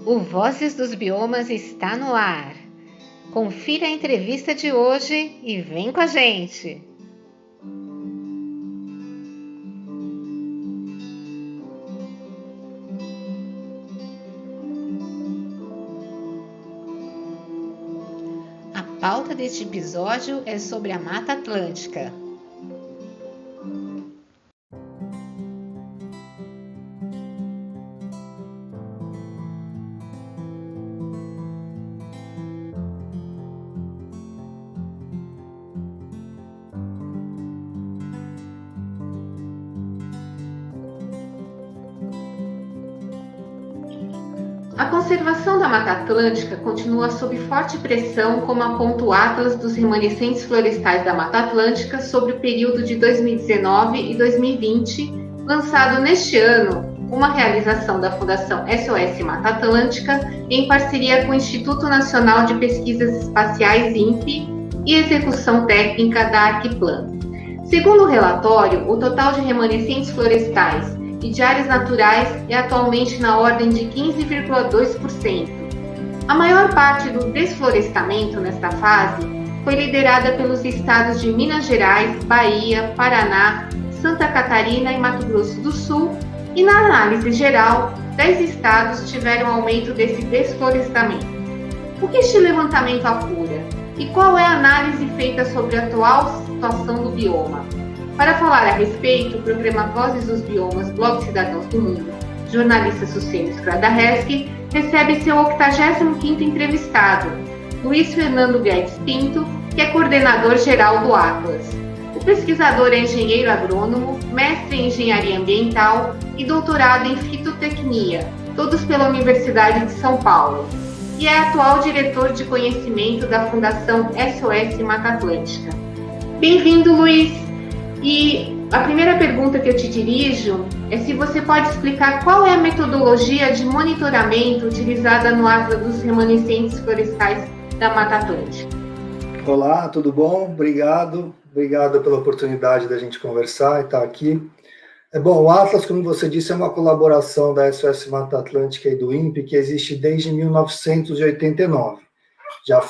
O Vozes dos Biomas está no ar. Confira a entrevista de hoje e vem com a gente! A pauta deste episódio é sobre a Mata Atlântica. A conservação da Mata Atlântica continua sob forte pressão, como aponta o Atlas dos Remanescentes Florestais da Mata Atlântica sobre o período de 2019 e 2020, lançado neste ano, uma realização da Fundação SOS Mata Atlântica em parceria com o Instituto Nacional de Pesquisas Espaciais INPE e execução técnica da Arquiplan. Segundo o relatório, o total de remanescentes florestais e de áreas naturais é atualmente na ordem de 15,2%. A maior parte do desflorestamento nesta fase foi liderada pelos estados de Minas Gerais, Bahia, Paraná, Santa Catarina e Mato Grosso do Sul, e na análise geral, 10 estados tiveram aumento desse desflorestamento. O que este levantamento apura? E qual é a análise feita sobre a atual situação do bioma? Para falar a respeito, o programa Vozes dos Biomas, Blog Cidadãos do Mundo, jornalista Sucene Skradareski, recebe seu 85º entrevistado, Luiz Fernando Guedes Pinto, que é coordenador geral do Atlas. O pesquisador é engenheiro agrônomo, mestre em engenharia ambiental e doutorado em fitotecnia, todos pela Universidade de São Paulo, e é atual diretor de conhecimento da Fundação SOS Mata Atlântica. Bem-vindo, Luiz! E a primeira pergunta que eu te dirijo é se você pode explicar qual é a metodologia de monitoramento utilizada no Atlas dos Remanescentes Florestais da Mata Atlântica. Olá, tudo bom? Obrigado pela oportunidade da gente conversar e estar aqui. Bom, o Atlas, como você disse, é uma colaboração da SOS Mata Atlântica e do INPE, que existe desde 1989.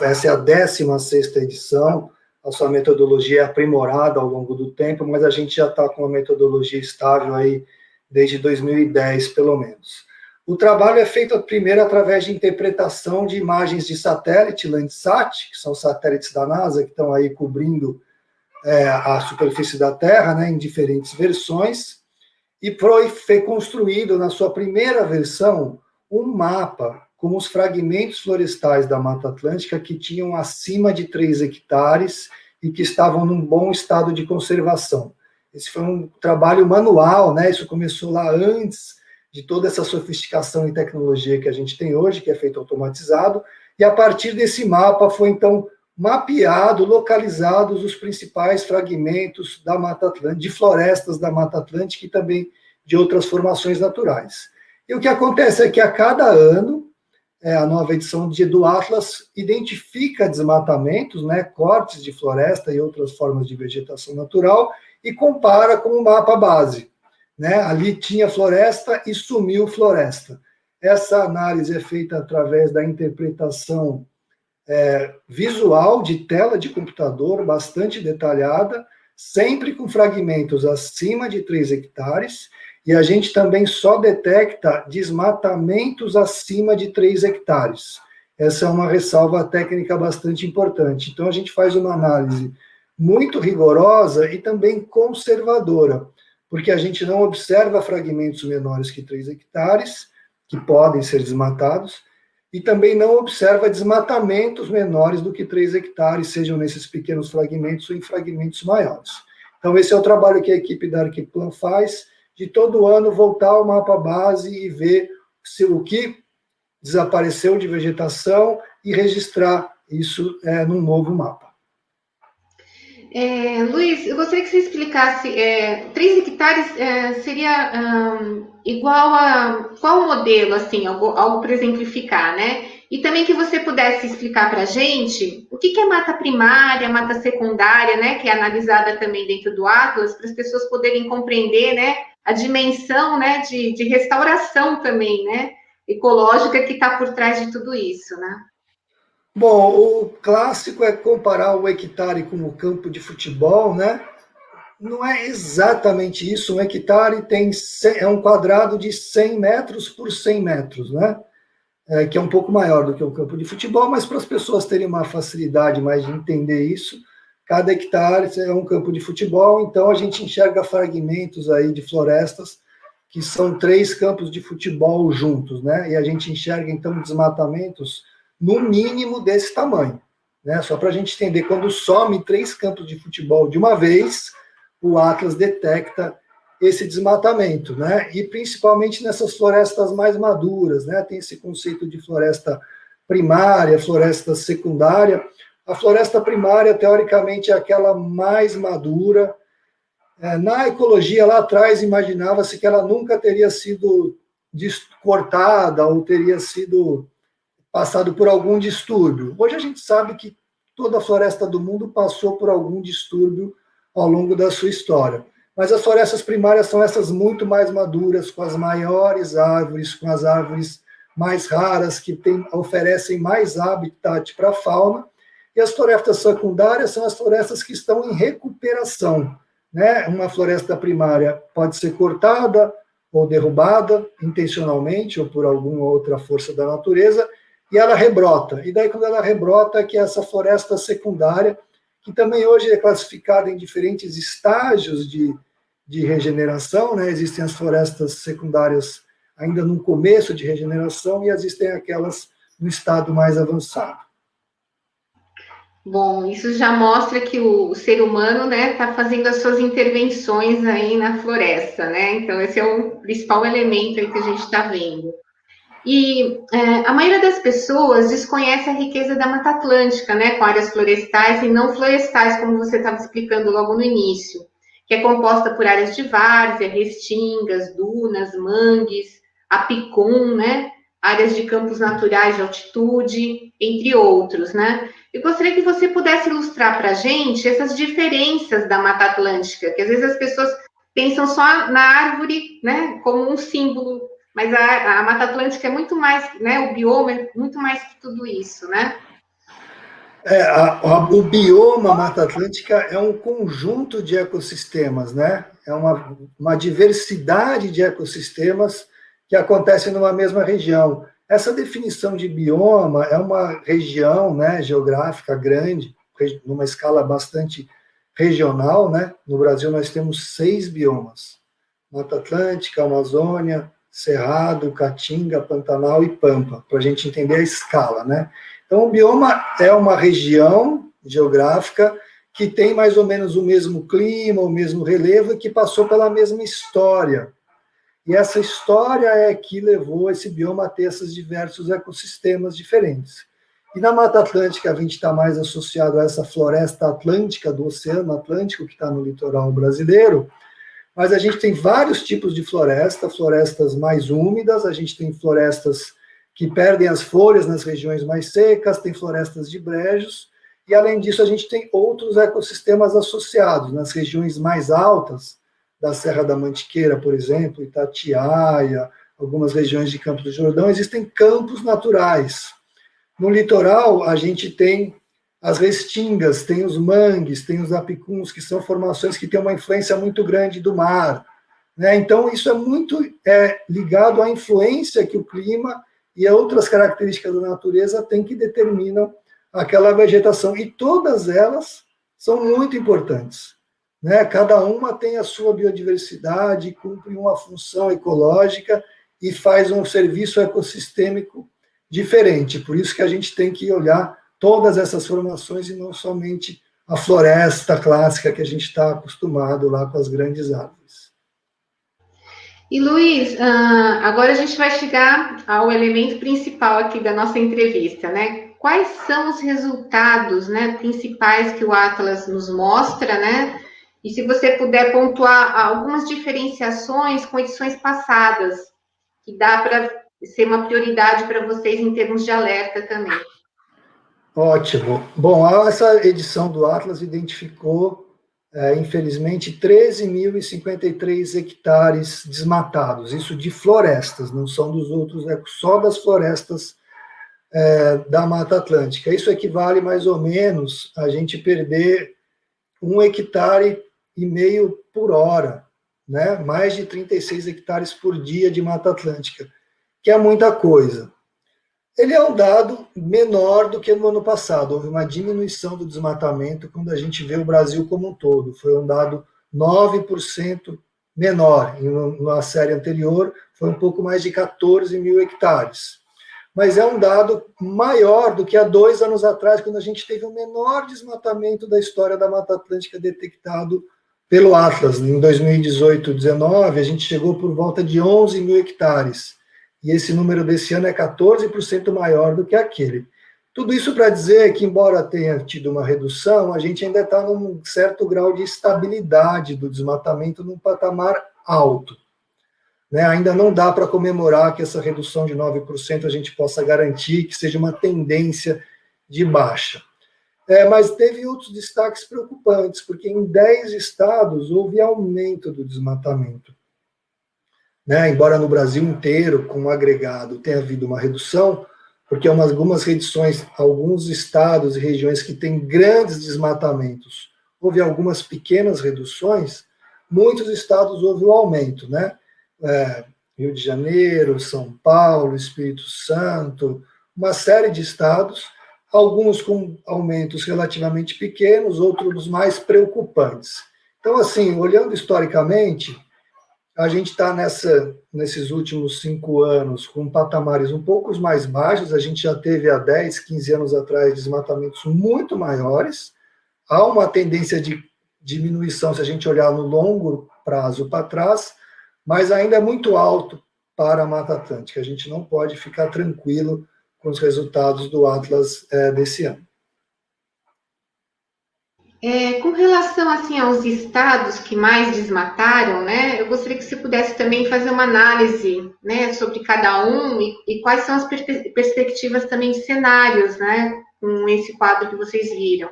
Essa é a 16ª edição. A sua metodologia é aprimorada ao longo do tempo, mas a gente já está com uma metodologia estável aí desde 2010, pelo menos. O trabalho é feito primeiro através de interpretação de imagens de satélite, Landsat, que são satélites da NASA, que estão aí cobrindo a superfície da Terra, né, em diferentes versões, e foi construído, na sua primeira versão, um mapa com os fragmentos florestais da Mata Atlântica que tinham acima de 3 hectares e que estavam num bom estado de conservação. Esse foi um trabalho manual, né? Isso começou lá antes de toda essa sofisticação e tecnologia que a gente tem hoje, que é feito automatizado, e a partir desse mapa foi, então, mapeado, localizados os principais fragmentos da Mata Atlântica, de florestas da Mata Atlântica e também de outras formações naturais. E o que acontece é que a cada ano, a nova edição do Atlas identifica desmatamentos, né, cortes de floresta e outras formas de vegetação natural e compara com o mapa base. Né? Ali tinha floresta e sumiu floresta. Essa análise é feita através da interpretação visual de tela de computador bastante detalhada, sempre com fragmentos acima de 3 hectares, e a gente também só detecta desmatamentos acima de 3 hectares. Essa é uma ressalva técnica bastante importante. Então, a gente faz uma análise muito rigorosa e também conservadora, porque a gente não observa fragmentos menores que 3 hectares, que podem ser desmatados, e também não observa desmatamentos menores do que 3 hectares, sejam nesses pequenos fragmentos ou em fragmentos maiores. Então, esse é o trabalho que a equipe da Arquiplan faz, de todo ano voltar ao mapa base e ver o que desapareceu de vegetação e registrar isso num novo mapa. Luiz, eu gostaria que você explicasse, 3 hectares seria igual a qual modelo, assim, algo para exemplificar, né? E também que você pudesse explicar para a gente o que é mata primária, mata secundária, né? Que é analisada também dentro do Atlas, para as pessoas poderem compreender, né? A dimensão, né? De restauração também, né? ecológica que está por trás de tudo isso, né? Bom, o clássico é comparar o hectare com o campo de futebol, né? Não é exatamente isso. Um hectare é um quadrado de 100 metros por 100 metros, né? Que é um pouco maior do que um campo de futebol, mas para as pessoas terem uma facilidade mais de entender isso, cada hectare é um campo de futebol, então a gente enxerga fragmentos aí de florestas que são 3 campos de futebol juntos, né? E a gente enxerga, então, desmatamentos no mínimo desse tamanho, né? Só para a gente entender, quando some 3 campos de futebol de uma vez, o Atlas detecta esse desmatamento, né? E principalmente nessas florestas mais maduras, né? Tem esse conceito de floresta primária, floresta secundária. A floresta primária, teoricamente, é aquela mais madura. Na ecologia, lá atrás, imaginava-se que ela nunca teria sido cortada ou teria sido passado por algum distúrbio. Hoje a gente sabe que toda a floresta do mundo passou por algum distúrbio ao longo da sua história. Mas as florestas primárias são essas muito mais maduras, com as maiores árvores, com as árvores mais raras, que oferecem mais habitat para a fauna. E as florestas secundárias são as florestas que estão em recuperação, né? Uma floresta primária pode ser cortada ou derrubada intencionalmente ou por alguma outra força da natureza, e ela rebrota. E daí, quando ela rebrota, que é essa floresta secundária, que também hoje é classificada em diferentes estágios de regeneração, né? Existem as florestas secundárias ainda no começo de regeneração e existem aquelas no estado mais avançado. Bom, isso já mostra que o ser humano, né, está fazendo as suas intervenções aí na floresta, né? Então, esse é o principal elemento aí que a gente está vendo. E a maioria das pessoas desconhece a riqueza da Mata Atlântica, né, com áreas florestais e não florestais, como você estava explicando logo no início, que é composta por áreas de várzea, restingas, dunas, mangues, apicum, né, áreas de campos naturais de altitude, entre outros, né? Eu gostaria que você pudesse ilustrar para a gente essas diferenças da Mata Atlântica, que às vezes as pessoas pensam só na árvore, né, como um símbolo, mas a Mata Atlântica é muito mais, né, o bioma é muito mais que tudo isso, né? O bioma Mata Atlântica é um conjunto de ecossistemas, né? É uma diversidade de ecossistemas que acontecem numa mesma região. Essa definição de bioma é uma região, né, geográfica grande, numa escala bastante regional, né? No Brasil nós temos 6 biomas: Mata Atlântica, Amazônia, Cerrado, Caatinga, Pantanal e Pampa, para a gente entender a escala, né? Então, o bioma é uma região geográfica que tem mais ou menos o mesmo clima, o mesmo relevo e que passou pela mesma história. E essa história é que levou esse bioma a ter esses diversos ecossistemas diferentes. E na Mata Atlântica, a gente está mais associado a essa floresta atlântica do Oceano Atlântico, que está no litoral brasileiro, mas a gente tem vários tipos de floresta, florestas mais úmidas, a gente tem florestas que perdem as folhas nas regiões mais secas, tem florestas de brejos, e além disso a gente tem outros ecossistemas associados, nas regiões mais altas, da Serra da Mantiqueira, por exemplo, Itatiaia, algumas regiões de Campos do Jordão, existem campos naturais. No litoral, a gente tem as restingas, tem os mangues, tem os apicuns, que são formações que têm uma influência muito grande do mar, né? Então, isso é muito ligado à influência que o clima e outras características da natureza têm que determinam aquela vegetação. E todas elas são muito importantes, né? Cada uma tem a sua biodiversidade, cumpre uma função ecológica e faz um serviço ecossistêmico diferente. Por isso que a gente tem que olhar todas essas formações e não somente a floresta clássica que a gente está acostumado lá com as grandes árvores. E Luiz, agora a gente vai chegar ao elemento principal aqui da nossa entrevista, né? Quais são os resultados, né, principais que o Atlas nos mostra, né? E se você puder pontuar algumas diferenciações com edições passadas, que dá para ser uma prioridade para vocês em termos de alerta também. Ótimo. Bom, essa edição do Atlas identificou infelizmente, 13.053 hectares desmatados, isso de florestas, não são dos outros, é só das florestas da Mata Atlântica. Isso equivale mais ou menos a gente perder 1,5 hectare por hora, né? Mais de 36 hectares por dia de Mata Atlântica, que é muita coisa. Ele é um dado menor do que no ano passado. Houve uma diminuição do desmatamento quando a gente vê o Brasil como um todo. Foi um dado 9% menor. E na série anterior, foi um pouco mais de 14 mil hectares. Mas é um dado maior do que há 2 anos atrás, quando a gente teve o menor desmatamento da história da Mata Atlântica detectado pelo Atlas. Em 2018-19, a gente chegou por volta de 11 mil hectares. E esse número desse ano é 14% maior do que aquele. Tudo isso para dizer que, embora tenha tido uma redução, a gente ainda está num certo grau de estabilidade do desmatamento num patamar alto. Né? Ainda não dá para comemorar que essa redução de 9% a gente possa garantir que seja uma tendência de baixa. Mas teve outros destaques preocupantes, porque em 10 estados houve aumento do desmatamento. Né? Embora no Brasil inteiro, com o agregado, tenha havido uma redução, porque algumas reduções, alguns estados e regiões que têm grandes desmatamentos, houve algumas pequenas reduções, muitos estados houve um aumento, né? Rio de Janeiro, São Paulo, Espírito Santo, uma série de estados, alguns com aumentos relativamente pequenos, outros mais preocupantes. Então, assim, olhando historicamente, a gente está nesses últimos 5 anos com patamares um pouco mais baixos, a gente já teve há 10, 15 anos atrás desmatamentos muito maiores, há uma tendência de diminuição se a gente olhar no longo prazo para trás, mas ainda é muito alto para a Mata Atlântica, a gente não pode ficar tranquilo com os resultados do Atlas desse ano. Com relação assim aos estados que mais desmataram, né, eu gostaria que você pudesse também fazer uma análise, né, sobre cada um e quais são as perspectivas também de cenários, né, com esse quadro que vocês viram.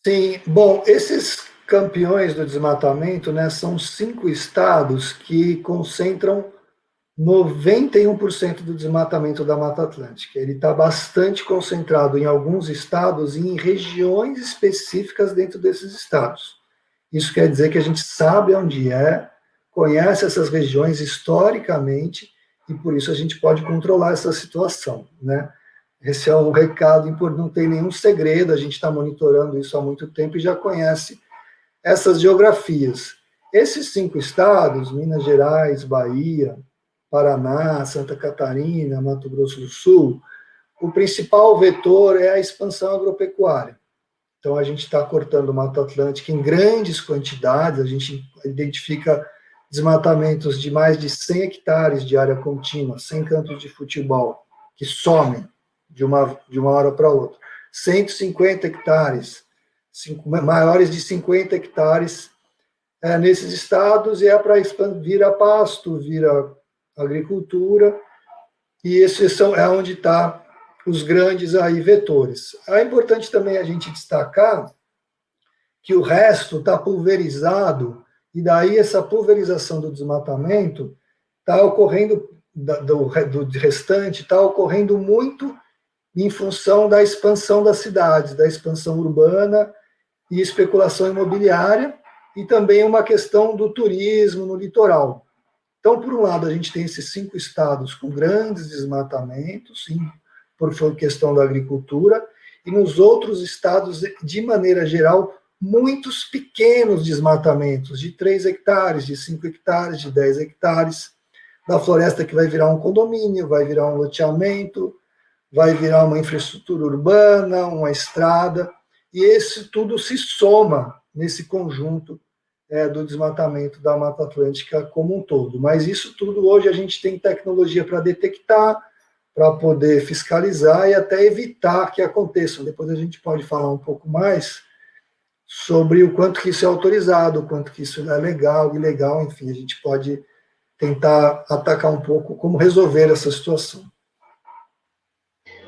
Sim, bom, esses campeões do desmatamento, né, são 5 estados que concentram 91% do desmatamento da Mata Atlântica. Ele está bastante concentrado em alguns estados e em regiões específicas dentro desses estados. Isso quer dizer que a gente sabe onde conhece essas regiões historicamente e por isso a gente pode controlar essa situação, né? Esse é um recado importante, não tem nenhum segredo, a gente está monitorando isso há muito tempo e já conhece essas geografias. Esses 5 estados, Minas Gerais, Bahia, Paraná, Santa Catarina, Mato Grosso do Sul, o principal vetor é a expansão agropecuária. Então, a gente está cortando Mata Atlântica em grandes quantidades, a gente identifica desmatamentos de mais de 100 hectares de área contínua, 100 campos de futebol, que somem de uma hora para outra. 150 hectares, maiores de 50 hectares nesses estados, e para vira pasto, vira agricultura, e esses é onde está os grandes aí vetores. É importante também a gente destacar que o resto está pulverizado, e daí essa pulverização do desmatamento está ocorrendo, do restante, está ocorrendo muito em função da expansão das cidades, da expansão urbana e especulação imobiliária, e também uma questão do turismo no litoral. Então, por um lado, a gente tem esses 5 estados com grandes desmatamentos, sim, por questão da agricultura, e nos outros estados, de maneira geral, muitos pequenos desmatamentos, de 3 hectares, de 5 hectares, de 10 hectares, da floresta que vai virar um condomínio, vai virar um loteamento, vai virar uma infraestrutura urbana, uma estrada, e esse tudo se soma nesse conjunto do desmatamento da Mata Atlântica como um todo. Mas isso tudo hoje a gente tem tecnologia para detectar, para poder fiscalizar e até evitar que aconteçam. Depois a gente pode falar um pouco mais sobre o quanto que isso é autorizado, o quanto que isso é legal, ilegal, enfim, a gente pode tentar atacar um pouco como resolver essa situação.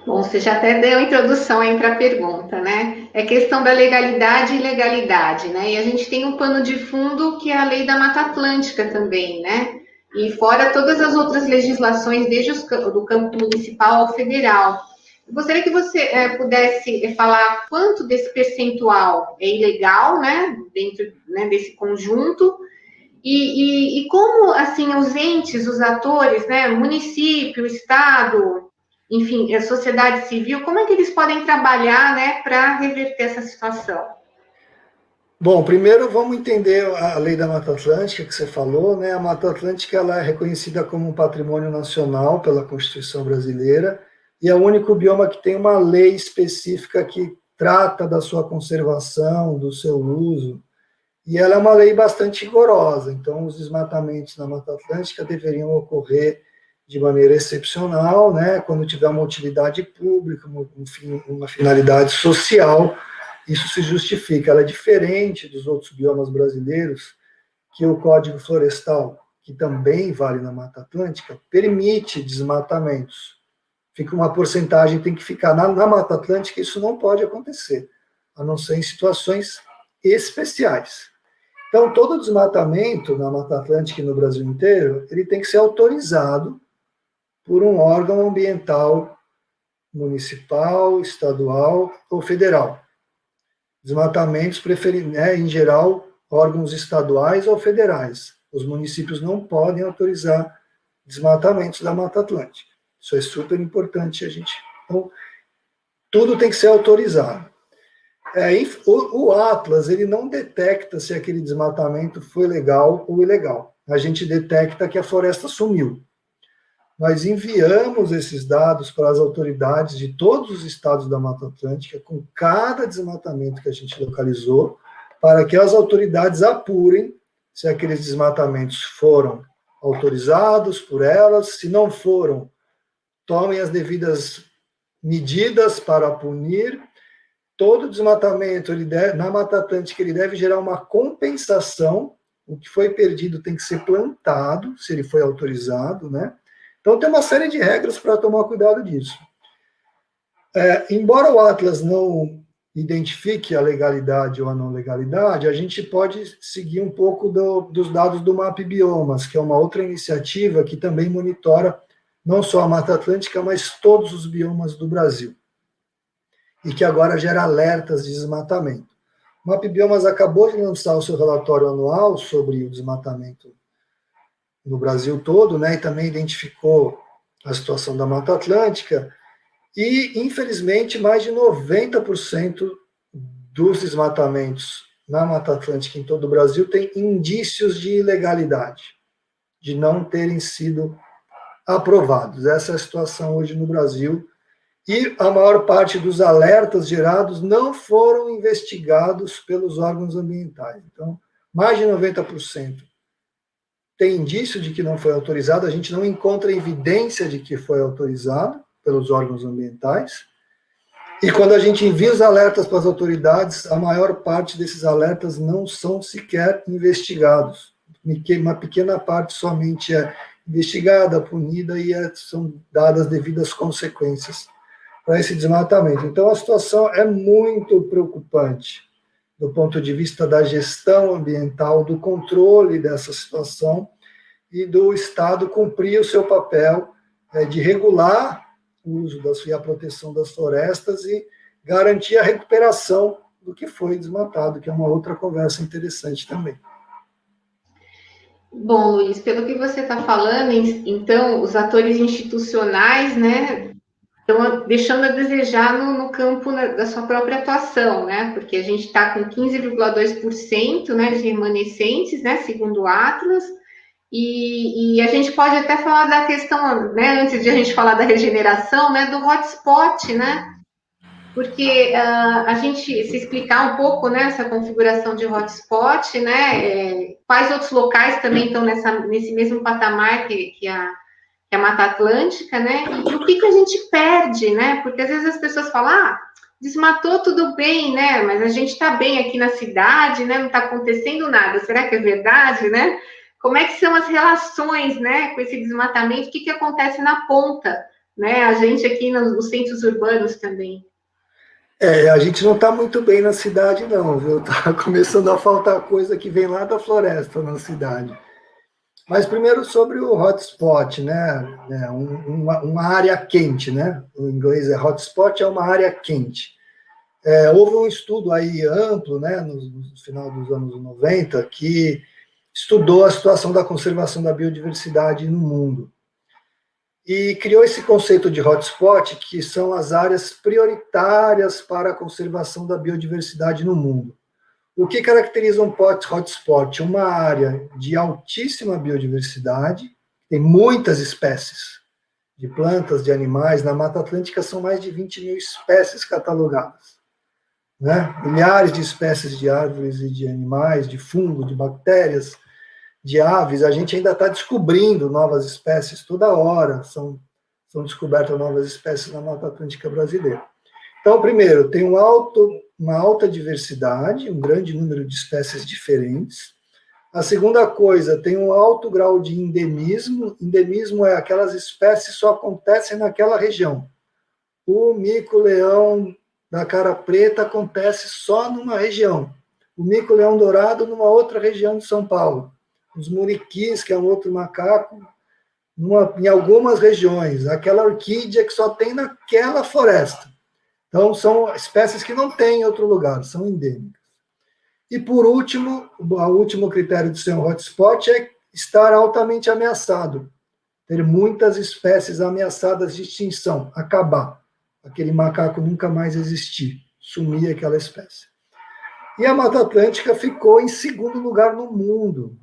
Bom, você já até deu a introdução aí para a pergunta, né? É questão da legalidade e ilegalidade, né? E a gente tem um pano de fundo que é a lei da Mata Atlântica também, né? E fora todas as outras legislações, desde do campo municipal ao federal. Eu gostaria que você pudesse falar quanto desse percentual é ilegal, né? Dentro, né, desse conjunto. E como, assim, os entes, os atores, né? Município, Estado, enfim, a sociedade civil, como é que eles podem trabalhar, né, para reverter essa situação? Bom, primeiro vamos entender a lei da Mata Atlântica que você falou, né? A Mata Atlântica ela é reconhecida como um patrimônio nacional pela Constituição brasileira e é o único bioma que tem uma lei específica que trata da sua conservação, do seu uso, e ela é uma lei bastante rigorosa. Então, os desmatamentos na Mata Atlântica deveriam ocorrer de maneira excepcional, né? Quando tiver uma utilidade pública, uma finalidade social. Isso se justifica, ela é diferente dos outros biomas brasileiros, que o Código Florestal, que também vale na Mata Atlântica, permite desmatamentos. Fica uma porcentagem, tem que ficar na Mata Atlântica, isso não pode acontecer, a não ser em situações especiais. Então, todo desmatamento na Mata Atlântica e no Brasil inteiro, ele tem que ser autorizado por um órgão ambiental municipal, estadual ou federal. Desmatamentos né, em geral, órgãos estaduais ou federais. Os municípios não podem autorizar desmatamentos da Mata Atlântica. Isso é super importante a gente. Então, tudo tem que ser autorizado. O Atlas, ele não detecta se aquele desmatamento foi legal ou ilegal. A gente detecta que a floresta sumiu. Nós enviamos esses dados para as autoridades de todos os estados da Mata Atlântica, com cada desmatamento que a gente localizou, para que as autoridades apurem se aqueles desmatamentos foram autorizados por elas, se não foram, tomem as devidas medidas para punir. Todo desmatamento na Mata Atlântica ele deve gerar uma compensação, o que foi perdido tem que ser plantado, se ele foi autorizado, né? Então, tem uma série de regras para tomar cuidado disso. Embora o Atlas não identifique a legalidade ou a não legalidade, a gente pode seguir um pouco dos dados do MAP Biomas, que é uma outra iniciativa que também monitora não só a Mata Atlântica, mas todos os biomas do Brasil, e que agora gera alertas de desmatamento. O MAP Biomas acabou de lançar o seu relatório anual sobre o desmatamento no Brasil todo, né, e também identificou a situação da Mata Atlântica, e, infelizmente, mais de 90% dos desmatamentos na Mata Atlântica em todo o Brasil tem indícios de ilegalidade, de não terem sido aprovados. Essa é a situação hoje no Brasil, e a maior parte dos alertas gerados não foram investigados pelos órgãos ambientais. Então, mais de 90% tem indício de que não foi autorizado, a gente não encontra evidência de que foi autorizado pelos órgãos ambientais, e quando a gente envia os alertas para as autoridades, a maior parte desses alertas não são sequer investigados. Uma pequena parte somente é investigada, punida, e são dadas devidas consequências para esse desmatamento. Então, a situação é muito preocupante do ponto de vista da gestão ambiental, do controle dessa situação e do Estado cumprir o seu papel de regular o uso e a proteção das florestas e garantir a recuperação do que foi desmatado, que é uma outra conversa interessante também. Bom, Luiz, pelo que você está falando, então, os atores institucionais, né, estão deixando a desejar no campo da sua própria atuação, né? Porque a gente está com 15,2%, né, de remanescentes, né, segundo o Atlas, e a gente pode até falar da questão, né, antes de a gente falar da regeneração, né, do hotspot, né? Porque a gente se explicar um pouco, né, essa configuração de hotspot, né, quais outros locais também estão nesse mesmo patamar que a Mata Atlântica, né? E o que a gente perde, né? Porque às vezes as pessoas falam, desmatou tudo bem, né? Mas a gente está bem aqui na cidade, né? Não está acontecendo nada. Será que é verdade, né? Como é que são as relações, né? Com esse desmatamento? O que acontece na ponta, né? A gente aqui nos centros urbanos também. A gente não está muito bem na cidade, não, viu? Está começando a faltar coisa que vem lá da floresta na cidade. Mas primeiro sobre o hotspot, né? Uma área quente, né? O inglês é hotspot, é uma área quente. Houve um estudo aí amplo, né, no final dos anos 90, que estudou a situação da conservação da biodiversidade no mundo. E criou esse conceito de hotspot, que são as áreas prioritárias para a conservação da biodiversidade no mundo. O que caracteriza um hotspot? Uma área de altíssima biodiversidade, tem muitas espécies de plantas, de animais. Na Mata Atlântica são mais de 20 mil espécies catalogadas, né? Milhares de espécies de árvores e de animais, de fungos, de bactérias, de aves. A gente ainda está descobrindo novas espécies toda hora, são descobertas novas espécies na Mata Atlântica brasileira. Então, primeiro, tem uma alta diversidade, um grande número de espécies diferentes. A segunda coisa, tem um alto grau de endemismo. Endemismo é aquelas espécies que só acontecem naquela região. O mico-leão da cara preta acontece só numa região. O mico-leão dourado numa outra região de São Paulo. Os muriquis, que é um outro macaco, em algumas regiões. Aquela orquídea que só tem naquela floresta. Então, são espécies que não tem em outro lugar, são endêmicas. E, por último, o último critério de ser um hotspot é estar altamente ameaçado. Ter muitas espécies ameaçadas de extinção, acabar. Aquele macaco nunca mais existir, sumir aquela espécie. E a Mata Atlântica ficou em segundo lugar no mundo,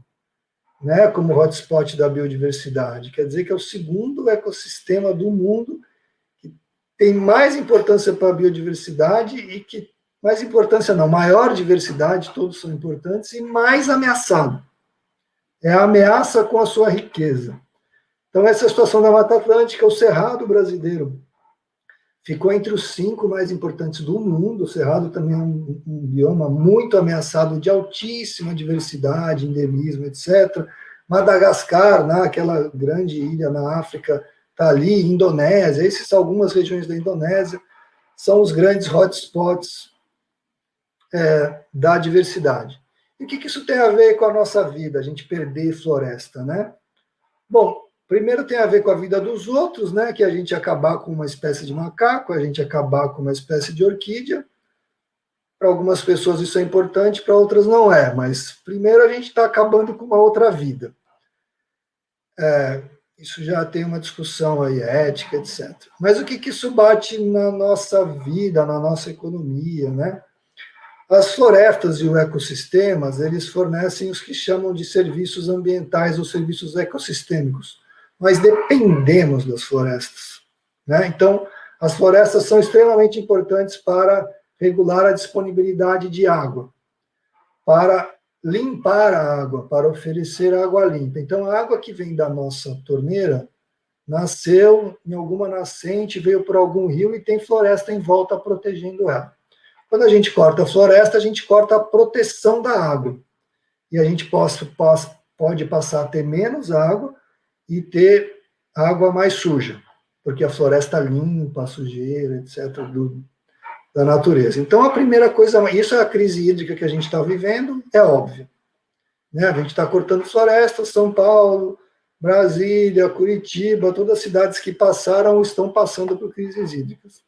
né, como hotspot da biodiversidade. Quer dizer que é o segundo ecossistema do mundo que tem mais importância para a biodiversidade e que, mais importância não, maior diversidade, todos são importantes, e mais ameaçado. É a ameaça com a sua riqueza. Então, essa é a situação da Mata Atlântica. O Cerrado brasileiro ficou entre os 5 mais importantes do mundo. O Cerrado também é um bioma muito ameaçado, de altíssima diversidade, endemismo, etc. Madagascar, né, aquela grande ilha na África, está ali. Indonésia, essas são algumas regiões da Indonésia, são os grandes hotspots da diversidade. E o que isso tem a ver com a nossa vida, a gente perder floresta, né? Bom, primeiro tem a ver com a vida dos outros, né? Que a gente acabar com uma espécie de macaco, a gente acabar com uma espécie de orquídea. Para algumas pessoas isso é importante, para outras não é. Mas primeiro a gente está acabando com uma outra vida. Isso já tem uma discussão aí, ética, etc. Mas o que isso bate na nossa vida, na nossa economia, né? As florestas e os ecossistemas, eles fornecem os que chamam de serviços ambientais ou serviços ecossistêmicos. Nós dependemos das florestas, né? Então, as florestas são extremamente importantes para regular a disponibilidade de água, para limpar a água, para oferecer água limpa. Então, a água que vem da nossa torneira nasceu em alguma nascente, veio por algum rio e tem floresta em volta protegendo ela. Quando a gente corta a floresta, a gente corta a proteção da água. E a gente pode passar a ter menos água e ter água mais suja, porque a floresta limpa a sujeira, etc., da natureza. Então, a primeira coisa, isso é a crise hídrica que a gente está vivendo, é óbvio, né? A gente está cortando florestas, São Paulo, Brasília, Curitiba, todas as cidades que passaram estão passando por crises hídricas.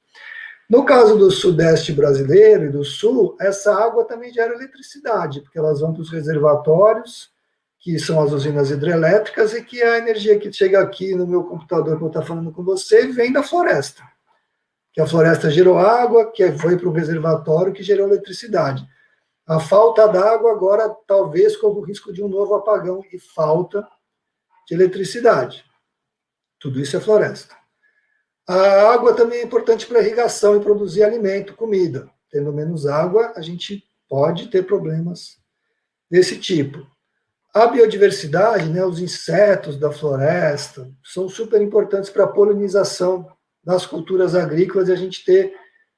No caso do sudeste brasileiro e do sul, essa água também gera eletricidade, porque elas vão para os reservatórios, que são as usinas hidrelétricas, e que a energia que chega aqui no meu computador que eu estou falando com você vem da floresta. Que a floresta gerou água, que foi para o reservatório, que gerou eletricidade. A falta d'água agora talvez corra o risco de um novo apagão e falta de eletricidade. Tudo isso é floresta. A água também é importante para irrigação e produzir alimento, comida. Tendo menos água, a gente pode ter problemas desse tipo. A biodiversidade, né, os insetos da floresta, são super importantes para a polinização das culturas agrícolas e a gente ter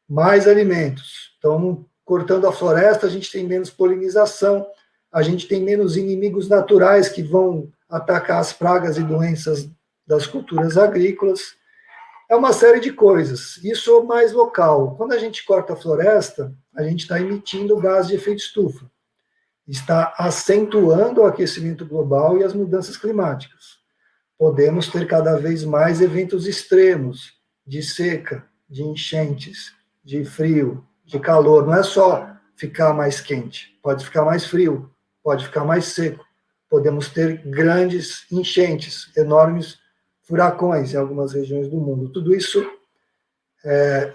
mais alimentos. Então, cortando a floresta, a gente tem menos polinização, a gente tem menos inimigos naturais que vão atacar as pragas e doenças das culturas agrícolas. É uma série de coisas. Isso é mais local. Quando a gente corta a floresta, a gente está emitindo gás de efeito estufa. Está acentuando o aquecimento global e as mudanças climáticas. Podemos ter cada vez mais eventos extremos, de seca, de enchentes, de frio, de calor. Não é só ficar mais quente, pode ficar mais frio, pode ficar mais seco. Podemos ter grandes enchentes, enormes furacões em algumas regiões do mundo. Tudo isso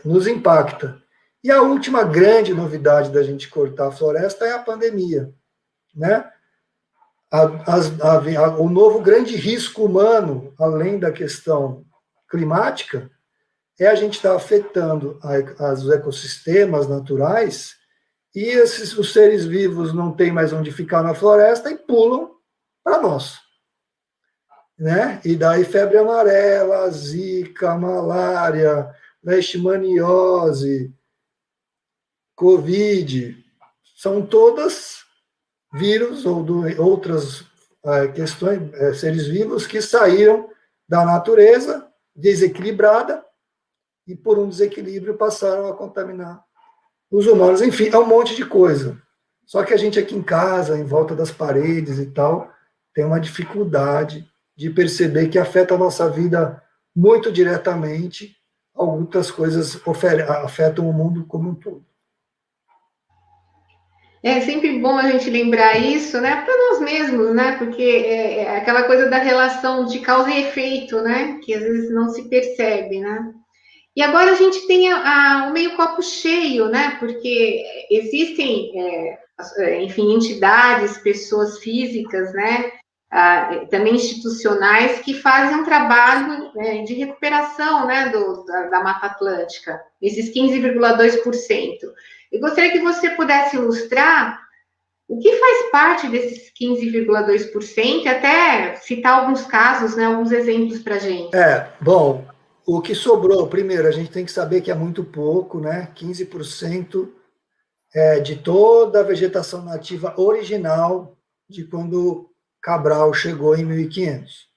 nos impacta. E a última grande novidade da gente cortar a floresta é a pandemia, né? O novo grande risco humano, além da questão climática, é a gente estar afetando os ecossistemas naturais e os seres vivos não têm mais onde ficar na floresta e pulam para nós. Né? E daí febre amarela, zika, malária, leishmaniose, covid, são todas vírus ou outras questões, seres vivos que saíram da natureza desequilibrada e por um desequilíbrio passaram a contaminar os humanos. Enfim, é um monte de coisa. Só que a gente aqui em casa, em volta das paredes e tal, tem uma dificuldade de perceber que afeta a nossa vida muito diretamente, outras coisas afetam o mundo como um todo. É sempre bom a gente lembrar isso, né, para nós mesmos, né, porque é aquela coisa da relação de causa e efeito, né, que às vezes não se percebe, né. E agora a gente tem o meio copo cheio, né, porque existem, enfim, entidades, pessoas físicas, né, também institucionais, que fazem um trabalho de recuperação, né, da Mata Atlântica, esses 15,2%. Eu gostaria que você pudesse ilustrar o que faz parte desses 15,2%, até citar alguns casos, né, alguns exemplos para a gente. Bom, o que sobrou, primeiro, a gente tem que saber que é muito pouco, né? 15% de toda a vegetação nativa original de quando Cabral chegou em 1500.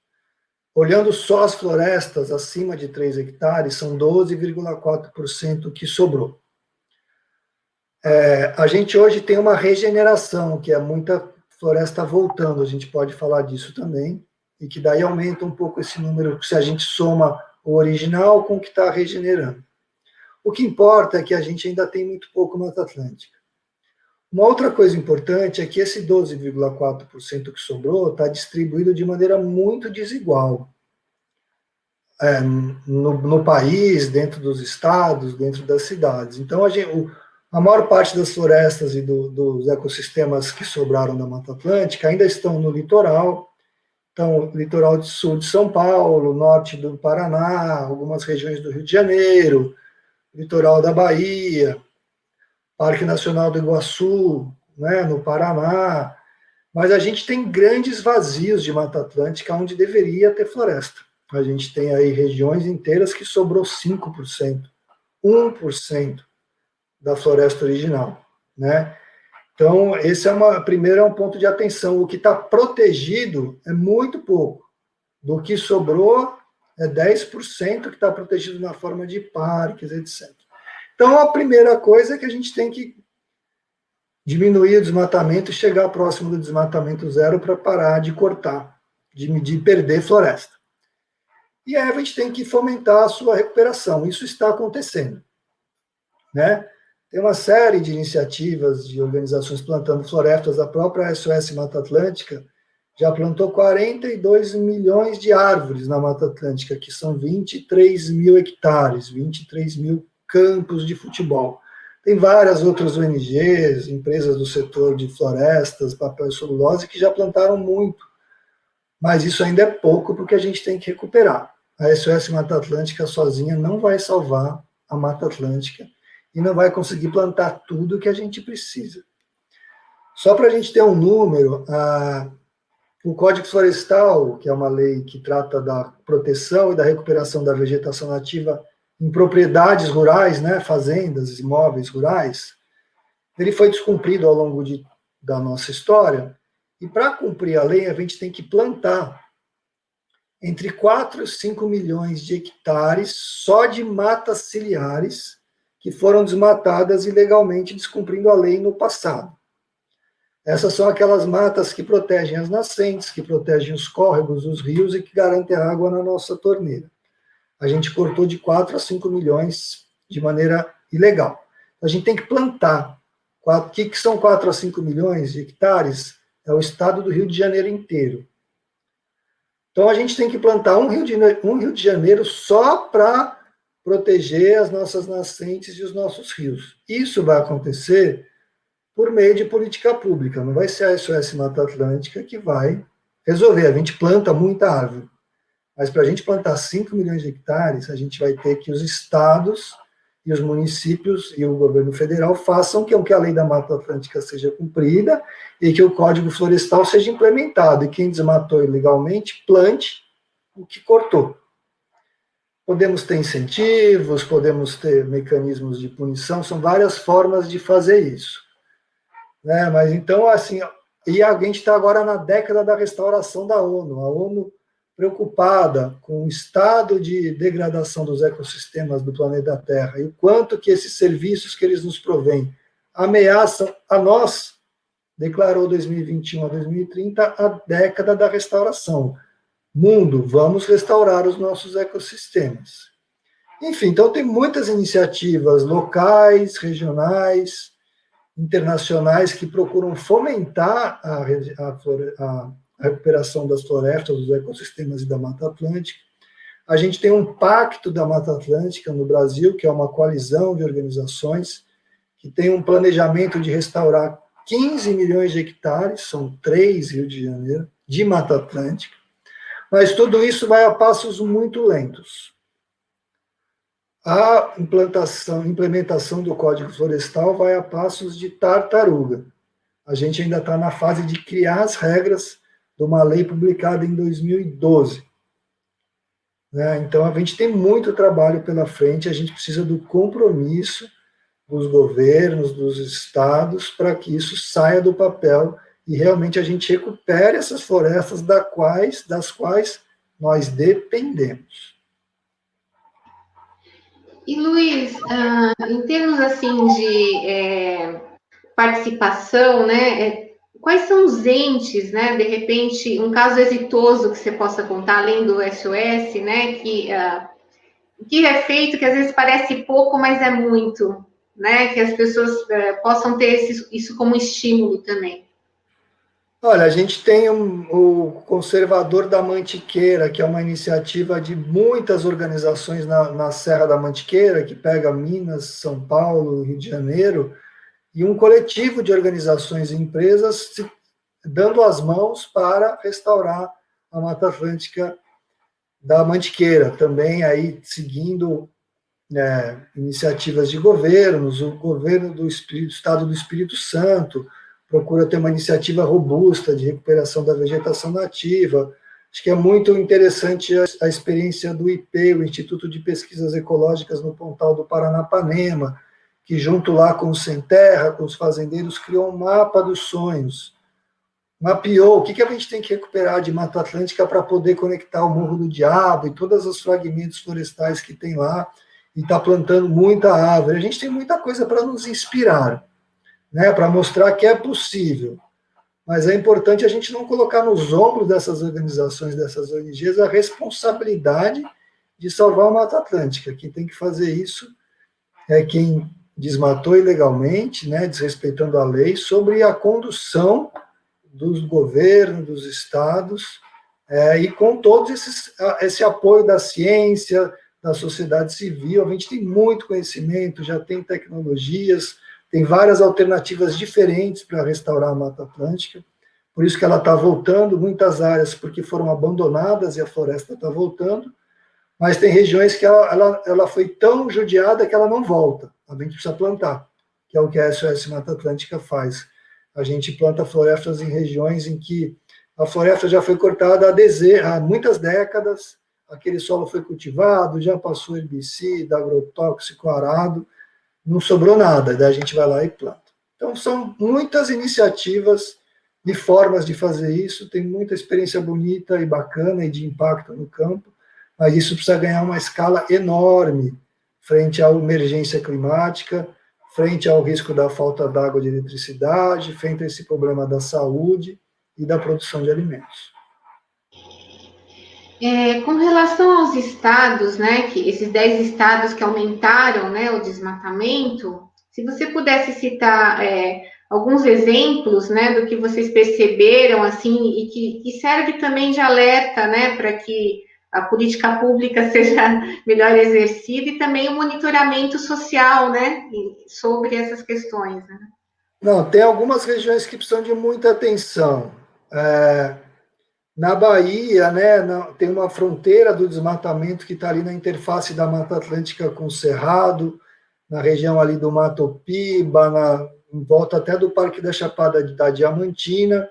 Olhando só as florestas acima de 3 hectares, são 12,4% que sobrou. A gente hoje tem uma regeneração, que é muita floresta voltando, a gente pode falar disso também, e que daí aumenta um pouco esse número, se a gente soma o original com o que está regenerando. O que importa é que a gente ainda tem muito pouco Mata Atlântica. Uma outra coisa importante é que esse 12,4% que sobrou está distribuído de maneira muito desigual. No país, dentro dos estados, dentro das cidades. Então, a maior parte das florestas e dos ecossistemas que sobraram da Mata Atlântica ainda estão no litoral. Então, litoral sul de São Paulo, norte do Paraná, algumas regiões do Rio de Janeiro, litoral da Bahia, Parque Nacional do Iguaçu, né, no Paraná. Mas a gente tem grandes vazios de Mata Atlântica onde deveria ter floresta. A gente tem aí regiões inteiras que sobrou 5%, 1% da floresta original, né? Então, esse primeiro é um ponto de atenção. O que está protegido é muito pouco. Do que sobrou, é 10% que está protegido na forma de parques, etc. Então, a primeira coisa é que a gente tem que diminuir o desmatamento e chegar próximo do desmatamento zero para parar de cortar, de perder floresta. E aí a gente tem que fomentar a sua recuperação. Isso está acontecendo, né? Tem uma série de iniciativas de organizações plantando florestas. A própria SOS Mata Atlântica já plantou 42 milhões de árvores na Mata Atlântica, que são 23 mil hectares, 23 mil campos de futebol. Tem várias outras ONGs, empresas do setor de florestas, papel e celulose, que já plantaram muito. Mas isso ainda é pouco, porque a gente tem que recuperar. A SOS Mata Atlântica sozinha não vai salvar a Mata Atlântica e não vai conseguir plantar tudo que a gente precisa. Só para a gente ter um número, o Código Florestal, que é uma lei que trata da proteção e da recuperação da vegetação nativa em propriedades rurais, né, fazendas, imóveis rurais, ele foi descumprido ao longo da nossa história, e para cumprir a lei a gente tem que plantar entre 4 e 5 milhões de hectares só de matas ciliares que foram desmatadas ilegalmente, descumprindo a lei no passado. Essas são aquelas matas que protegem as nascentes, que protegem os córregos, os rios e que garantem a água na nossa torneira. A gente cortou de 4 a 5 milhões de maneira ilegal. A gente tem que plantar. O que são 4 a 5 milhões de hectares? É o estado do Rio de Janeiro inteiro. Então, a gente tem que plantar um Rio de Janeiro só para proteger as nossas nascentes e os nossos rios. Isso vai acontecer por meio de política pública. Não vai ser a SOS Mata Atlântica que vai resolver. A gente planta muita árvore. Mas para a gente plantar 5 milhões de hectares, a gente vai ter que os estados e os municípios e o governo federal façam com que a lei da Mata Atlântica seja cumprida e que o Código Florestal seja implementado. E quem desmatou ilegalmente, plante o que cortou. Podemos ter incentivos, podemos ter mecanismos de punição, são várias formas de fazer isso. Né? Mas então, assim, e a gente está agora na década da restauração da ONU. A ONU preocupada com o estado de degradação dos ecossistemas do planeta Terra e o quanto que esses serviços que eles nos provêm ameaçam a nós, declarou 2021 a 2030 a década da restauração. Mundo, vamos restaurar os nossos ecossistemas. Enfim, então tem muitas iniciativas locais, regionais, internacionais que procuram fomentar a recuperação das florestas, dos ecossistemas e da Mata Atlântica. A gente tem um pacto da Mata Atlântica no Brasil, que é uma coalizão de organizações que tem um planejamento de restaurar 15 milhões de hectares, são 3 Rio de Janeiro, de Mata Atlântica, mas tudo isso vai a passos muito lentos. A implementação do Código Florestal vai a passos de tartaruga. A gente ainda está na fase de criar as regras de uma lei publicada em 2012. Né? Então, a gente tem muito trabalho pela frente, a gente precisa do compromisso dos governos, dos estados, para que isso saia do papel e realmente a gente recupere essas florestas das quais nós dependemos. E, Luiz, em termos assim de participação, né, quais são os entes, né, de repente, um caso exitoso que você possa contar, além do SOS, né, que é feito, que às vezes parece pouco, mas é muito, né, que as pessoas possam ter isso como estímulo também. Olha, a gente tem o Conservador da Mantiqueira, que é uma iniciativa de muitas organizações na Serra da Mantiqueira, que pega Minas, São Paulo, Rio de Janeiro, e um coletivo de organizações e empresas dando as mãos para restaurar a Mata Atlântica da Mantiqueira, também aí seguindo iniciativas de governos, o governo do Estado do Espírito Santo procura ter uma iniciativa robusta de recuperação da vegetação nativa. Acho que é muito interessante a experiência do IP, o Instituto de Pesquisas Ecológicas no Pontal do Paranapanema, que junto lá com o Sem Terra, com os fazendeiros, criou um mapa dos sonhos. Mapeou o que a gente tem que recuperar de Mata Atlântica para poder conectar o Morro do Diabo e todos os fragmentos florestais que tem lá, e está plantando muita árvore. A gente tem muita coisa para nos inspirar, né, para mostrar que é possível. Mas é importante a gente não colocar nos ombros dessas organizações, dessas ONGs, a responsabilidade de salvar a Mata Atlântica. Quem tem que fazer isso é quem desmatou ilegalmente, né, desrespeitando a lei, sobre a condução dos governos, dos estados, e com todo esse apoio da ciência, da sociedade civil. A gente tem muito conhecimento, já tem tecnologias, tem várias alternativas diferentes para restaurar a Mata Atlântica, por isso que ela está voltando, muitas áreas porque foram abandonadas e a floresta está voltando, mas tem regiões que ela foi tão judiada que ela não volta, a gente precisa plantar, que é o que a SOS Mata Atlântica faz. A gente planta florestas em regiões em que a floresta já foi cortada há muitas décadas, aquele solo foi cultivado, já passou herbicida, agrotóxico, arado, não sobrou nada, daí a gente vai lá e planta. Então, são muitas iniciativas e formas de fazer isso, tem muita experiência bonita e bacana e de impacto no campo, mas isso precisa ganhar uma escala enorme frente à emergência climática, frente ao risco da falta d'água, de eletricidade, frente a esse problema da saúde e da produção de alimentos. Com relação aos estados, né, que esses 10 estados que aumentaram, né, o desmatamento, se você pudesse citar alguns exemplos, né, do que vocês perceberam, assim, e que serve também de alerta, né, para que a política pública seja melhor exercida e também o monitoramento social, né, sobre essas questões, né? Não, tem algumas regiões que precisam de muita atenção. Na Bahia, né, tem uma fronteira do desmatamento que está ali na interface da Mata Atlântica com o Cerrado, na região ali do Mato Piba, em volta até do Parque da Chapada da Diamantina.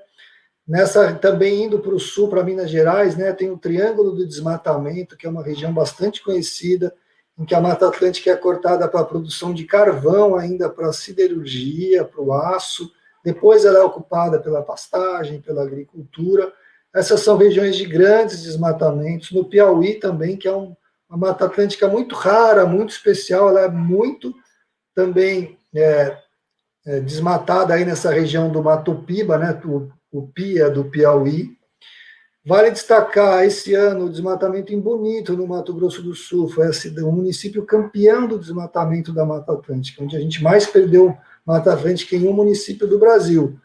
Também indo para o sul, para Minas Gerais, né, tem o Triângulo do Desmatamento, que é uma região bastante conhecida, em que a Mata Atlântica é cortada para a produção de carvão, ainda para a siderurgia, para o aço. Depois ela é ocupada pela pastagem, pela agricultura. Essas são regiões de grandes desmatamentos. No Piauí também, que é uma Mata Atlântica muito rara, muito especial, ela é muito também desmatada aí nessa região do Mato Piba, né, o Pia do Piauí. Vale destacar esse ano o desmatamento em Bonito, no Mato Grosso do Sul, foi o município campeão do desmatamento da Mata Atlântica, onde a gente mais perdeu Mata Atlântica em um município do Brasil.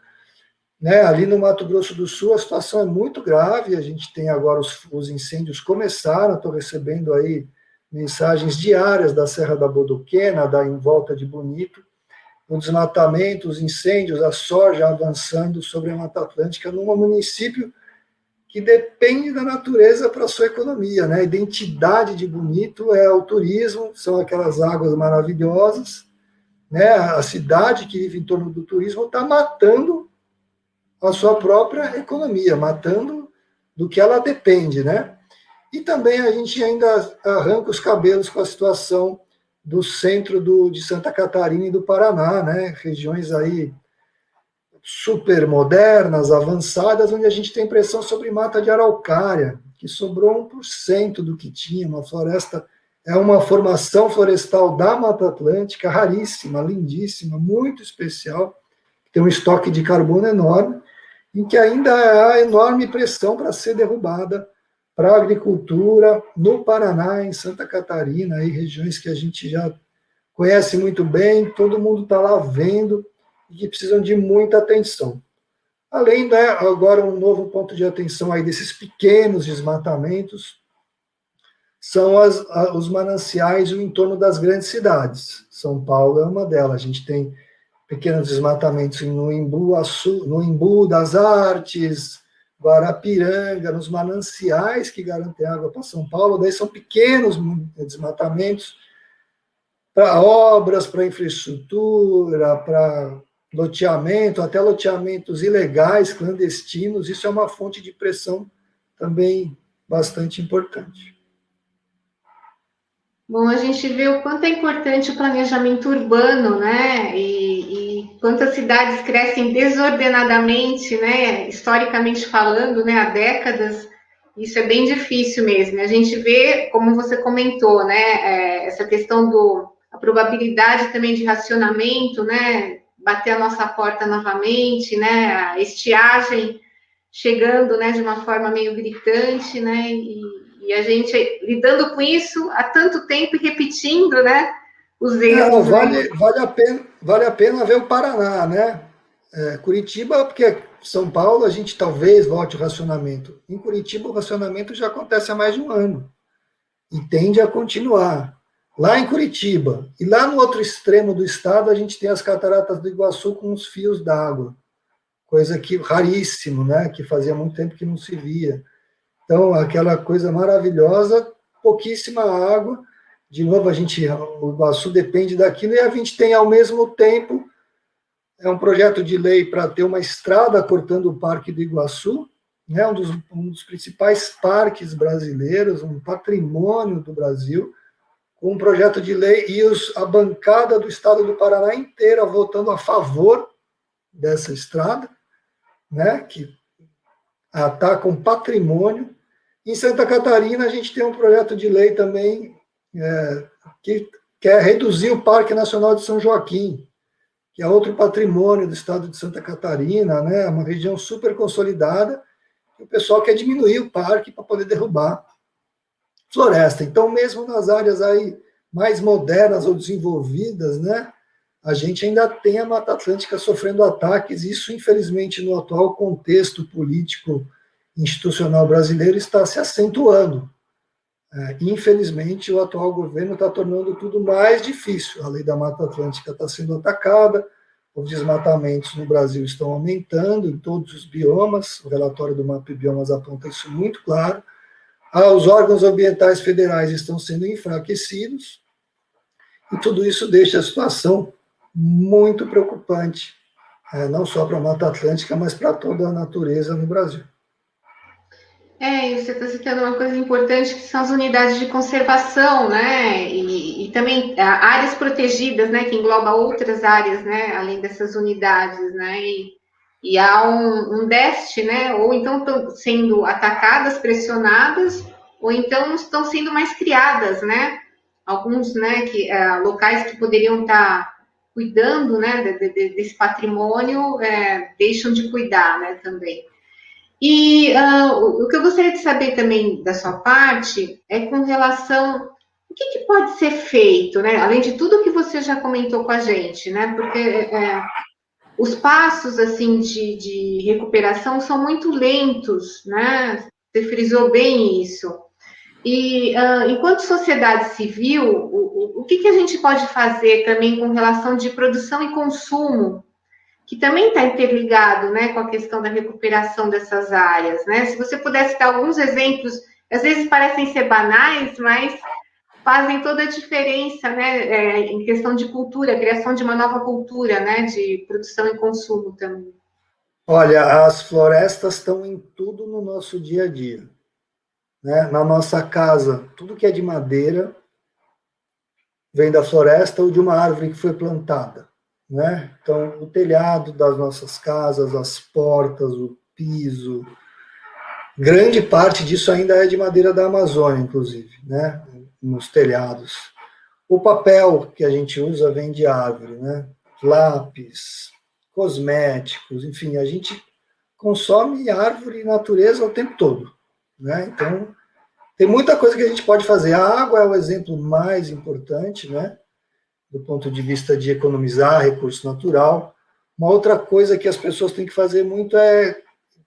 Né, ali no Mato Grosso do Sul a situação é muito grave, a gente tem agora os incêndios começaram, estou recebendo aí mensagens diárias da Serra da Bodoquena, em volta de Bonito, o desmatamento, os incêndios, a soja avançando sobre a Mata Atlântica, num município que depende da natureza para a sua economia. Né? A identidade de Bonito é o turismo, são aquelas águas maravilhosas, né? A cidade que vive em torno do turismo está matando a sua própria economia, matando do que ela depende, né? E também a gente ainda arranca os cabelos com a situação do centro de Santa Catarina e do Paraná, né? Regiões aí super modernas, avançadas, onde a gente tem pressão sobre mata de araucária, que sobrou 1% do que tinha, uma floresta, é uma formação florestal da Mata Atlântica, raríssima, lindíssima, muito especial, tem um estoque de carbono enorme, em que ainda há enorme pressão para ser derrubada para a agricultura no Paraná, em Santa Catarina, aí, regiões que a gente já conhece muito bem, todo mundo está lá vendo e que precisam de muita atenção. Além, né, agora um novo ponto de atenção aí desses pequenos desmatamentos são os mananciais e o entorno das grandes cidades. São Paulo é uma delas, a gente tem pequenos desmatamentos no Embu das Artes, Guarapiranga, nos mananciais que garantem água para São Paulo, daí são pequenos desmatamentos para obras, para infraestrutura, para loteamento, até loteamentos ilegais, clandestinos, isso é uma fonte de pressão também bastante importante. Bom, a gente vê o quanto é importante o planejamento urbano, né? E quantas cidades crescem desordenadamente, né? Historicamente falando, né? Há décadas, isso é bem difícil mesmo. A gente vê, como você comentou, né? Essa questão a probabilidade também de racionamento, né? Bater a nossa porta novamente, né? A estiagem chegando, né? De uma forma meio gritante, né? E a gente lidando com isso há tanto tempo e repetindo, né, os erros. Vale a pena ver o Paraná, né? Curitiba, porque São Paulo a gente talvez volte o racionamento. Em Curitiba o racionamento já acontece há mais de um ano e tende a continuar. Lá em Curitiba e lá no outro extremo do estado a gente tem as cataratas do Iguaçu com os fios d'água, coisa que raríssimo, né? Que fazia muito tempo que não se via. Então, aquela coisa maravilhosa, pouquíssima água. De novo, o Iguaçu depende daquilo, e a gente tem, ao mesmo tempo, um projeto de lei para ter uma estrada cortando o Parque do Iguaçu, né, um dos principais parques brasileiros, um patrimônio do Brasil, com um projeto de lei, e a bancada do Estado do Paraná inteira votando a favor dessa estrada, né, que atacam patrimônio. Em Santa Catarina, a gente tem um projeto de lei também que quer reduzir o Parque Nacional de São Joaquim, que é outro patrimônio do estado de Santa Catarina, né, uma região super consolidada, e o pessoal quer diminuir o parque para poder derrubar floresta. Então, mesmo nas áreas aí mais modernas ou desenvolvidas, né, a gente ainda tem a Mata Atlântica sofrendo ataques. Isso, infelizmente, no atual contexto político institucional brasileiro, está se acentuando. Infelizmente, o atual governo está tornando tudo mais difícil. A lei da Mata Atlântica está sendo atacada, os desmatamentos no Brasil estão aumentando em todos os biomas, o relatório do MAP Biomas aponta isso muito claro. Os órgãos ambientais federais estão sendo enfraquecidos, e tudo isso deixa a situação muito preocupante, não só para a Mata Atlântica, mas para toda a natureza no Brasil. E você está citando uma coisa importante, que são as unidades de conservação, né? E também áreas protegidas, né? Que engloba outras áreas, né? Além dessas unidades, né? E há um déficit, né? Ou então estão sendo atacadas, pressionadas, ou então não estão sendo mais criadas, né? Alguns, né? Locais que poderiam estar cuidando, né? Desse patrimônio deixam de cuidar, né? Também. E o que eu gostaria de saber também da sua parte é com relação o que pode ser feito, né? Além de tudo que você já comentou com a gente, né? Porque os passos assim de recuperação são muito lentos, né? Você frisou bem isso. E enquanto sociedade civil, o que a gente pode fazer também com relação de produção e consumo, que também está interligado, né, com a questão da recuperação dessas áreas, né? Se você pudesse dar alguns exemplos, às vezes parecem ser banais, mas fazem toda a diferença, né, em questão de cultura, criação de uma nova cultura, né, de produção e consumo também. Olha, as florestas estão em tudo no nosso dia a dia, né? Na nossa casa, tudo que é de madeira vem da floresta ou de uma árvore que foi plantada, né? Então, o telhado das nossas casas, as portas, o piso, grande parte disso ainda é de madeira da Amazônia, inclusive, né? Nos telhados. O papel que a gente usa vem de árvore, né? Lápis, cosméticos, enfim, a gente consome árvore e natureza o tempo todo, né? Então, tem muita coisa que a gente pode fazer. A água é o exemplo mais importante, né? Do ponto de vista de economizar recurso natural. Uma outra coisa que as pessoas têm que fazer muito é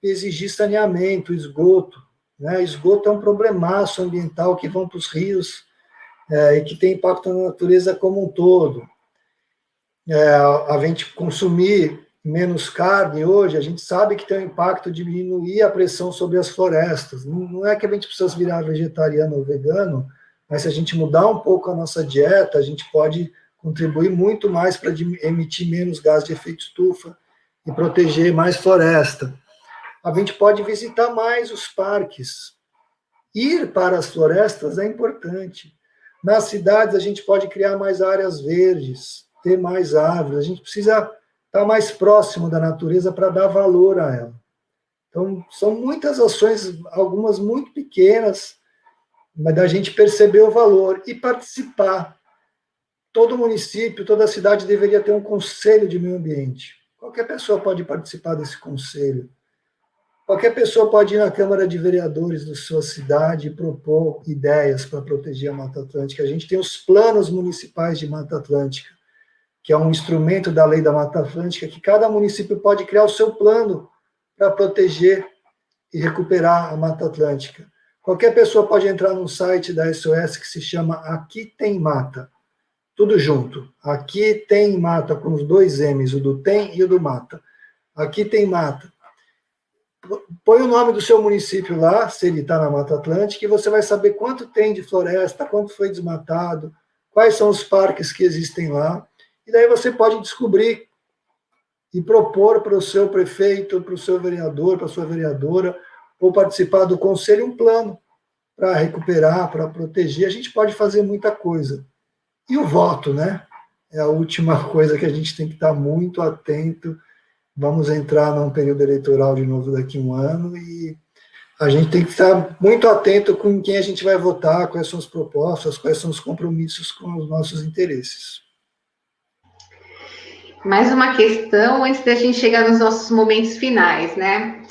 exigir saneamento, esgoto, né? Esgoto é um problemaço ambiental que vão para os rios e que tem impacto na natureza como um todo. A gente consumir menos carne hoje, a gente sabe que tem um impacto de diminuir a pressão sobre as florestas. Não é que a gente precisa virar vegetariano ou vegano, mas se a gente mudar um pouco a nossa dieta, a gente pode contribuir muito mais para emitir menos gás de efeito estufa e proteger mais floresta. A gente pode visitar mais os parques. Ir para as florestas é importante. Nas cidades, a gente pode criar mais áreas verdes, ter mais árvores. A gente precisa estar mais próximo da natureza para dar valor a ela. Então, são muitas ações, algumas muito pequenas, mas da gente perceber o valor e participar. Todo município, toda cidade deveria ter um conselho de meio ambiente. Qualquer pessoa pode participar desse conselho. Qualquer pessoa pode ir na Câmara de Vereadores da sua cidade e propor ideias para proteger a Mata Atlântica. A gente tem os planos municipais de Mata Atlântica, que é um instrumento da Lei da Mata Atlântica, que cada município pode criar o seu plano para proteger e recuperar a Mata Atlântica. Qualquer pessoa pode entrar no site da SOS que se chama Aqui Tem Mata. Tudo junto. Aqui Tem Mata, com os dois M's, o do tem e o do mata. Aqui Tem Mata. Põe o nome do seu município lá, se ele está na Mata Atlântica, e você vai saber quanto tem de floresta, quanto foi desmatado, quais são os parques que existem lá. E daí você pode descobrir e propor para o seu prefeito, para o seu vereador, para a sua vereadora, ou participar do conselho um plano para recuperar, para proteger. A gente pode fazer muita coisa. E o voto, né? É a última coisa que a gente tem que estar muito atento vamos entrar num período eleitoral de novo daqui a um ano e a gente tem que estar muito atento com quem a gente vai votar, quais são as propostas, quais são os compromissos com os nossos interesses. Mais uma questão antes da gente chegar nos nossos momentos finais, né?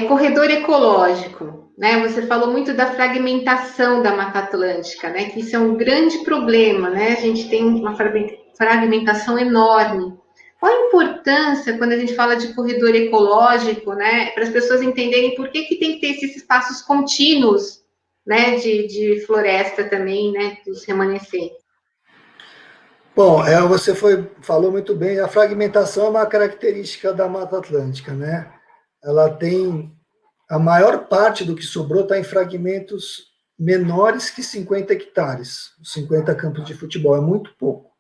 Corredor ecológico, né? Você falou muito da fragmentação da Mata Atlântica, né? Que isso é um grande problema, né? A gente tem uma fragmentação enorme. Qual a importância quando a gente fala de corredor ecológico, né? Para as pessoas entenderem por que tem que ter esses espaços contínuos, né? De floresta também, né? Dos remanescentes. Bom, você falou muito bem, a fragmentação é uma característica da Mata Atlântica, né? Ela tem, a maior parte do que sobrou está em fragmentos menores que 50 hectares, 50 campos de futebol, é muito pouco.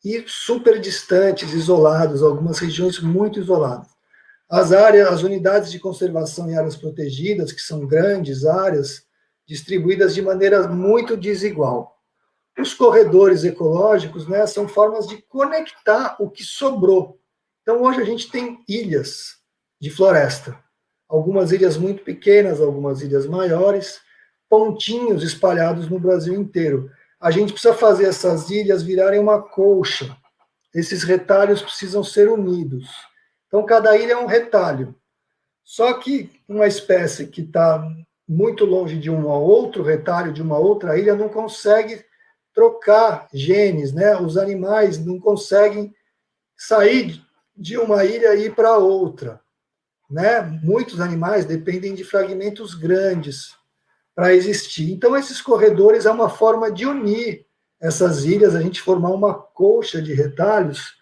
E super distantes, isolados, algumas regiões muito isoladas. As unidades de conservação em áreas protegidas, que são grandes áreas, distribuídas de maneira muito desigual. Os corredores ecológicos, né, são formas de conectar o que sobrou. Então, hoje a gente tem ilhas de floresta. Algumas ilhas muito pequenas, algumas ilhas maiores, pontinhos espalhados no Brasil inteiro. A gente precisa fazer essas ilhas virarem uma colcha. Esses retalhos precisam ser unidos. Então, cada ilha é um retalho. Só que uma espécie que está muito longe de um outro retalho, de uma outra ilha, não consegue trocar genes, né? Os animais não conseguem sair de uma ilha e ir para outra, né? Muitos animais dependem de fragmentos grandes para existir. Então, esses corredores é uma forma de unir essas ilhas, a gente formar uma colcha de retalhos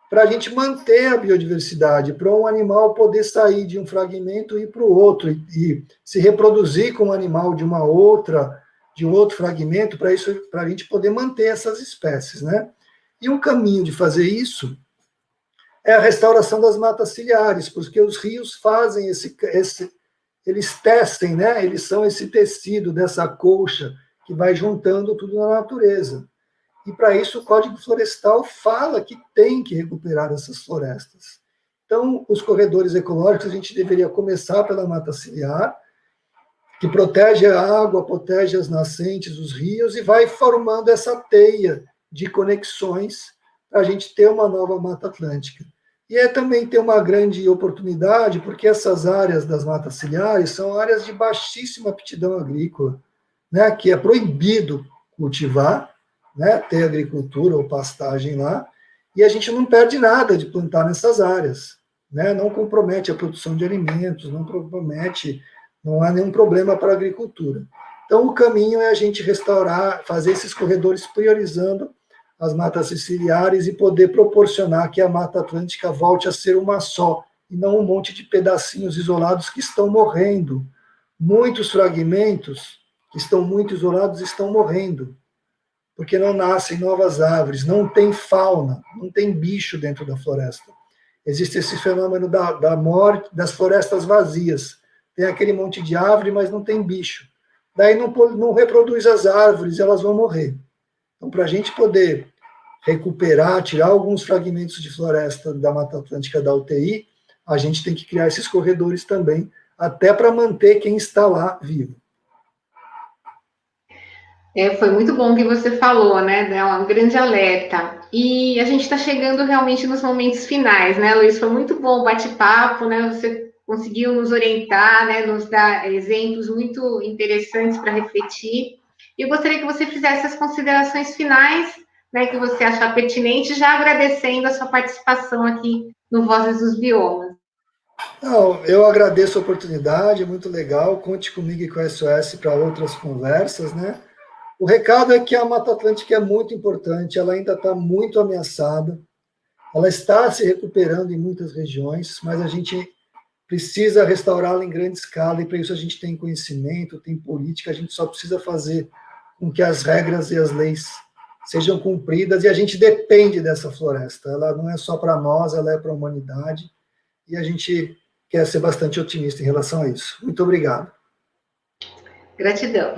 para a gente manter a biodiversidade, para um animal poder sair de um fragmento e ir para o outro, e se reproduzir com um animal de uma outra, de um outro fragmento, para a gente poder manter essas espécies, né? E um caminho de fazer isso é a restauração das matas ciliares, porque os rios fazem eles tecem, né? Eles são esse tecido dessa colcha que vai juntando tudo na natureza. E para isso o Código Florestal fala que tem que recuperar essas florestas. Então, os corredores ecológicos, a gente deveria começar pela mata ciliar, que protege a água, protege as nascentes, os rios, e vai formando essa teia de conexões para a gente ter uma nova Mata Atlântica. E também ter uma grande oportunidade, porque essas áreas das matas ciliares são áreas de baixíssima aptidão agrícola, né, que é proibido cultivar, né, ter agricultura ou pastagem lá, e a gente não perde nada de plantar nessas áreas, né, não compromete a produção de alimentos, não há nenhum problema para a agricultura. Então, o caminho é a gente restaurar, fazer esses corredores priorizando as matas ciliares e poder proporcionar que a Mata Atlântica volte a ser uma só, e não um monte de pedacinhos isolados que estão morrendo. Muitos fragmentos que estão muito isolados estão morrendo, porque não nascem novas árvores, não tem fauna, não tem bicho dentro da floresta. Existe esse fenômeno da morte das florestas vazias. Tem aquele monte de árvore, mas não tem bicho. Daí não reproduz as árvores, elas vão morrer. Então, para a gente poder recuperar, tirar alguns fragmentos de floresta da Mata Atlântica da UTI, a gente tem que criar esses corredores também, até para manter quem está lá vivo. Foi muito bom que você falou, né? É um grande alerta. E a gente está chegando realmente nos momentos finais, né, Luiz? Foi muito bom o bate-papo, né? Você conseguiu nos orientar, né? Nos dar exemplos muito interessantes para refletir. E eu gostaria que você fizesse as considerações finais, né? Que você achar pertinente, já agradecendo a sua participação aqui no Vozes dos Biomas. Não, eu agradeço a oportunidade, é muito legal. Conte comigo e com a SOS para outras conversas, né? O recado é que a Mata Atlântica é muito importante, ela ainda está muito ameaçada, ela está se recuperando em muitas regiões, mas a gente precisa restaurá-la em grande escala, e para isso a gente tem conhecimento, tem política, a gente só precisa fazer com que as regras e as leis sejam cumpridas, e a gente depende dessa floresta, ela não é só para nós, ela é para a humanidade, e a gente quer ser bastante otimista em relação a isso. Muito obrigado. Gratidão.